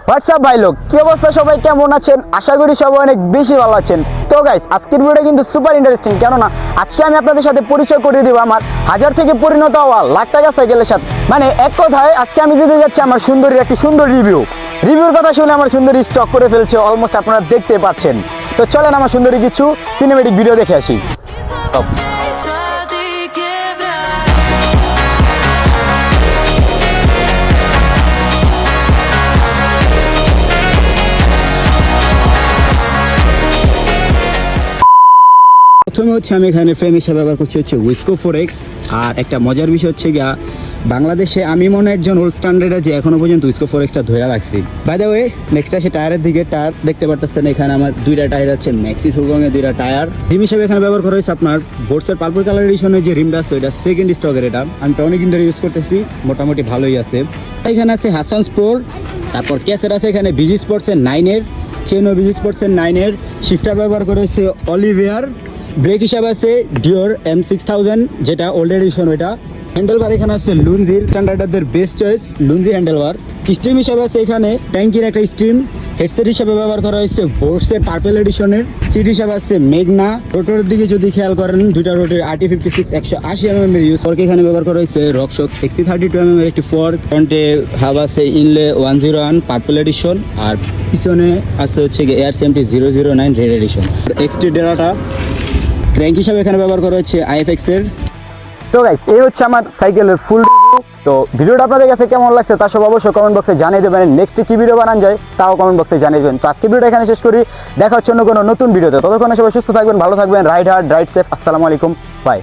WhatsApp ভাই লোক, কি অবস্থা? সবাই কেমন আছেন? আশা করি সবাই অনেক বেশি ভালো আছেন। তো গাইস, আজকের ভিডিওটা কিন্তু সুপার ইন্টারেস্টিং, কেননা আজকে আমি আপনাদের সাথে পরিচয় করিয়ে দিব আমার হাজার থেকে পরিণত হওয়া লাখ টাকা সাইকেলের সাথে। মানে এক কথায় আজকে আমি দিতে যাচ্ছি আমার সুন্দরীর একটি সুন্দর রিভিউর কথা শুনে আমার সুন্দরী স্টক করে ফেলছে অলমোস্ট, আপনারা দেখতে পাচ্ছেন। তো চলেন আমার সুন্দরী কিছু সিনেমেটিক ভিডিও দেখে আসি। প্রথমে হচ্ছে আমি এখানে ফ্রেম হিসেবে ব্যবহার করছি হচ্ছে উইসকো 4X। আর একটা মজার বিষয় হচ্ছে গিয়া, বাংলাদেশে আমি মনে একজন ওল্ড স্ট্যান্ডার্ডের যে এখনো পর্যন্ত উইসকো 4Xটা ধরে রাখছি। বাই দ্য ওয়ে, নেক্সট আসে টায়ারের দিকে। টায়ার দেখতে পারতেছেন এখানে আমার দুইটা টায়ার আছে, ম্যাক্সি সুরগংয়ের দুইটা টায়ার। রিম হিসেবে এখানে ব্যবহার করা হয়েছে আপনার বোর্ডসের পার্পল কালার এডিশনের যে রিমটা আছে ওইটা সেকেন্ড স্টকের। এটা আমি অনেকদিন ধরে ইউজ করতেছি, মোটামুটি ভালোই আছে। এখানে আছে হাসান স্পোর্ট, তারপর ক্যাসেট আছে এখানে বিজি স্পোর্টসের 9-এর, চেনও বিজি স্পোর্টসের 9-এর। শিফটার ব্যবহার করা হয়েছে অলিভিয়ার। ব্রেক হিসাবে আছে ডিওর M6000, যেটা ওল্ড এডিশন ওইটা। হ্যান্ডেলবার এখানে আছে লুনজির, স্ট্যান্ডার্ডদের বেস্ট চয়েস লুনজি হ্যান্ডেলবার। স্ট্রিম হিসাবে আছে এখানে ট্যাঙ্কির একটা স্ট্রিম। হেডসেট হিসাবে ব্যবহার করা হয়েছে বোর্ডসের পার্পল এডিশনের। সিট হিসাবে আছে মেঘনা। রোটরের দিকে যদি খেয়াল করেন, দুইটা রোটের RT56 180mm এর ইউজ। ফর্ক এখানে ব্যবহার করা হয়েছে রকশক 6032mm এর একটি ফর্ক। ফ্রন্টে হাব আছে ইনলে 101 পার্পল এডিশন। আর পিছনে আছে হচ্ছে ARCMT 009 রেড এডিশন। এক্সটি ডেরাটা ক্র্যাঙ্ক হিসাবে এখানে ব্যবহার করা হচ্ছে IFX এর। তো গাইস, এই হচ্ছে আমার সাইকেলের ফুল রিভিউ। তো ভিডিওটা আপনাদের কাছে কেমন লাগছে তা সব অবশ্যই কমেন্ট বক্সে জানিয়ে দেবেন। নেক্সট কি ভিডিও বানান যায় তাও কমেন্ট বক্সে জানিয়ে দেবেন। তো আজকে ভিডিওটা এখানে শেষ করি, দেখা হচ্ছে অন্য কোনো নতুন ভিডিওতে। ততক্ষণে সবাই সুস্থ থাকবেন, ভালো থাকবেন, রাইড হার্ড রাইড সেফ। আসসালামু আলাইকুম, বাই।